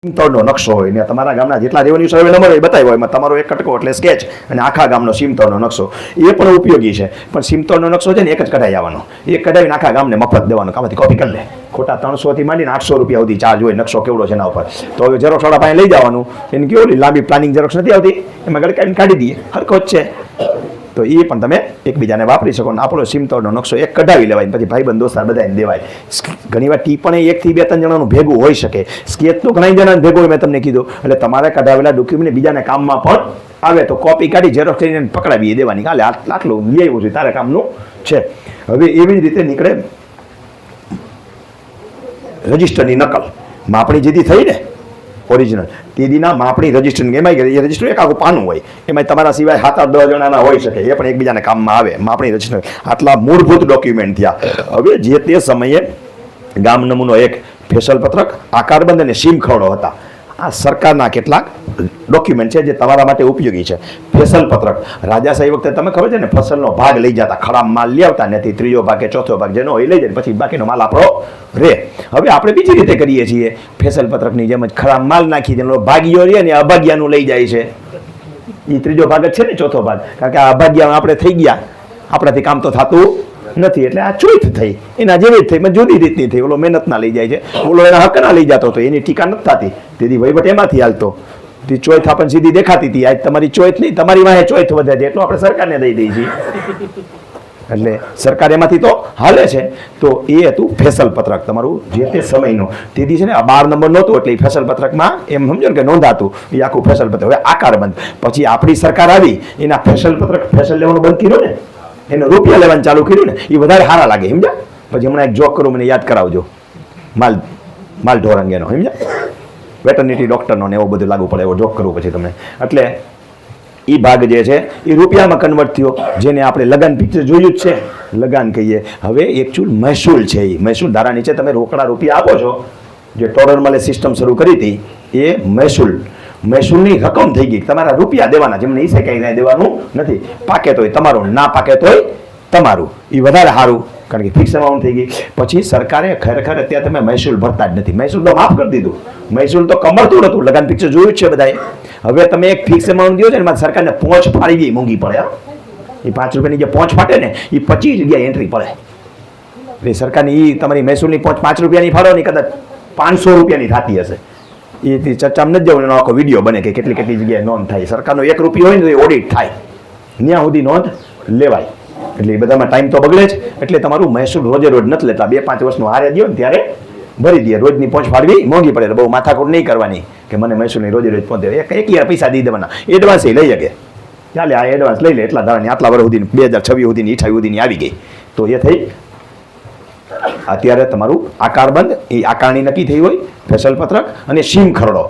સીમતળનો નકશો હોય ને તમારા ગામના જેટલા રેવન્યુ સર્વે નંબર હોય બતાવ્યો એમાં તમારો એક કટકો એટલે સ્કેચ અને આખા ગામનો સીમતળનો નકશો એ પણ ઉપયોગી છે. પણ સીમતળનો નકશો છે ને એક જ કઢાઈ આવવાનો, એક કઢાવીને આખા ગામને મફત દેવાનો, કામથી કોપી કરી લે. ખોટા 300 થી માંડીને 800 રૂપિયા સુધી ચાર્જ હોય નકશો કેવડો છે એના ઉપર. તો હવે ઝેરોક્ષ વાળા પાસે લઈ જવાનું, એને કેવું લાંબી પ્લાનિંગ ઝેરોક્ષ નથી આવતી, એમાં ગડકાઈને કાઢી દઈએ, હરખો જ છે. તો એ પણ તમે એકબીજાને વાપરી શકો ને આપણો સીમતળનો નકશો એક કઢાવી લેવાય, પછી ભાઈબંધ દોસ્તાર બધાને દેવાય. ઘણીવાર ટી પણ 1 થી 2 3 જણાનું ભેગું હોઈ શકે, સ્કેચ તો ઘણા જણાને ભેગું હોય, મેં તમને કીધું. એટલે તમારે કઢાવેલા ડોક્યુમેન્ટ બીજાને કામમાં પણ આવે તો કોપી કાઢી ઝેરોક્ષ કરીને પકડાવી દેવાની, કાલે આટલું લઈ આવ્યું છે તારે કામનું છે. હવે એવી જ રીતે નીકળે રજિસ્ટરની નકલ, માપણી જેથી થઈ ને ઓરિજિનલ તેદીના માપણી રજિસ્ટર, એમાં એ રજિસ્ટર એક આખું પાનું હોય, એમાં તમારા સિવાય 7-8 જણાના હોઈ શકે, એ પણ એકબીજાને કામમાં આવે. માપણી રજિસ્ટર આટલા મૂળભૂત ડોક્યુમેન્ટ થયા. હવે જે તે સમયે ગામ નમૂનો 1, ફેસલ પત્રક, આકારબંધ અને સીમ ખરડો હતા. આ સરકારના કેટલાક ડોક્યુમેન્ટ છે જે તમારા માટે ઉપયોગી છે. ફેસલ પત્રક રાજાશાહી વખતે તમે ખબર છે ને, ફસલનો ભાગ લઈ જતા, ખરાબ માલ લઈ આવતા નથી, 3જો ભાગ કે 4થો ભાગ જેનો હોય લઈ જાય, પછી બાકીનો માલ આપણો રે. હવે આપણે બીજી રીતે કરીએ છીએ, ફેસલ પત્રકની જેમ જ ખરાબ માલ નાખી જેનો ભાગીઓ રે ને અભાગ્યાનું લઈ જાય છે. એ 3જો ભાગ જ છે ને 4થો ભાગ, કારણ કે આ અભાગ્યા આપણે થઈ ગયા, આપણાથી કામ તો થતું નથી, એટલે આ ચોઈથ થઈ, એના જેવી જ થઈ, પણ જુદી રીતની થઈ. ઓલો મહેનતના લઈ જાય છે, ઓલો એના હકના લઈ જતો હતો, એની ટીકા નથી થતી, તેથી વહીવટ એમાંથી હાલતો. તે ચોઈથ આપણને સીધી દેખાતી હતી, આજ તમારી ચોઈથ નહીં, તમારી વાહે ચોઈથ વધે છે, એટલું આપણે સરકારને દઈ દઈએ છીએ. એટલે સરકાર એમાંથી તો હાલે છે. તો એ હતું ફેસલ પત્રક તમારું જે તે સમયનું. તેથી છે ને આ 12 નંબર નહોતું, એટલે ફેસલ પત્રકમાં એમ સમજો ને કે નોંધાતું, એ આખું ફેસલ પત્રક. હવે આકારબંધ પછી આપણી સરકાર આવી, એના ફેસલ પત્રક ફેસલ લેવાનું બંધ કર્યું ને, એને રૂપિયા લેવાનું ચાલુ કર્યું ને, એ વધારે સારા લાગે, સમજ્યા. પછી હમણાં એક જોક કરું, મને યાદ કરાવજો, માલ ઢોર અંગેનો, સમજ્યા, વેટરનિટી ડૉક્ટરનો ને એવું બધું લાગુ પડે, એવો જોક કરું પછી તમને. એટલે એ ભાગ જે છે એ રૂપિયામાં કન્વર્ટ થયો, જેને આપણે લગાન પિક્ચર જોયું જ છે, લગાન કહીએ. હવે એકચ્યુઅલ મહેસૂલ છે, એ મહેસૂલ ધારા નીચે તમે રોકડા રૂપિયા આપો છો, જે ટોરનમલે સિસ્ટમ શરૂ કરી હતી, એ મહેસૂલની રકમ થઈ ગઈ, તમારા રૂપિયા દેવાના, જેમને એ કંઈ દેવાનું નથી. પાકે તોય તમારું, ના પાકે તોય તમારું, એ વધારે સારું, કારણ કે ફિક્સ અમાઉન્ટ થઈ ગઈ. પછી સરકારે ખરેખર અત્યારે તમે મહેસૂલ ભરતા જ નથી, મહેસૂલ તો માફ કરી દીધું, મહેસૂલ તો કમરતું હતું, લગાન પિક્ચર જોયું જ છે બધાએ. હવે તમે એક ફિક્સ અમાઉન્ટ દો છો ને, સરકારને પહોંચ ફાડી ગઈ, મોંઘી પડે. એ 5 રૂપિયાની જે પહોંચ ફાટે ને, એ 25 જગ્યાએ એન્ટ્રી પડે. એટલે સરકારની એ તમારી મહેસૂલની પહોંચ 5 રૂપિયાની ફાળો નહીં, કદાચ 500 રૂપિયાની થતી હશે. એ ચર્ચામાં નથી જવું, એનો આખો વિડીયો બને કે કેટલી કેટલી જગ્યાએ નોંધ થાય. સરકારનો 1 રૂપિયો હોય ને તો એ ઓડિટ થાય, ત્યાં સુધી નોંધ લેવાય. એટલે એ બધામાં ટાઈમ તો બગડે જ. એટલે તમારું મહેસૂલ રોજે રોજ નથી લેતા, 2-5 વર્ષનું હારે દો ને ત્યારે ભરી દે. રોજની પહોંચ ફાડવી મોંઘી પડે, બહુ માથાકૂટ નહીં કરવાની કે મને મહેસૂલની રોજે રોજ પહોંચે. એક યાર પૈસા દઈ દેવાના, એડવાન્સ લઈ શકે, ચાલે આ એડવાન્સ લઈ લે, એટલા ધારાની આટલા વર્ષ સુધી 2026 સુધીની 28 સુધીની આવી ગઈ. તો એ થઈ. અત્યારે તમારું આકારબંધ, એ આકારણી નક્કી થઈ હોય, ફેસલ પત્રક અને સીમ ખરડો.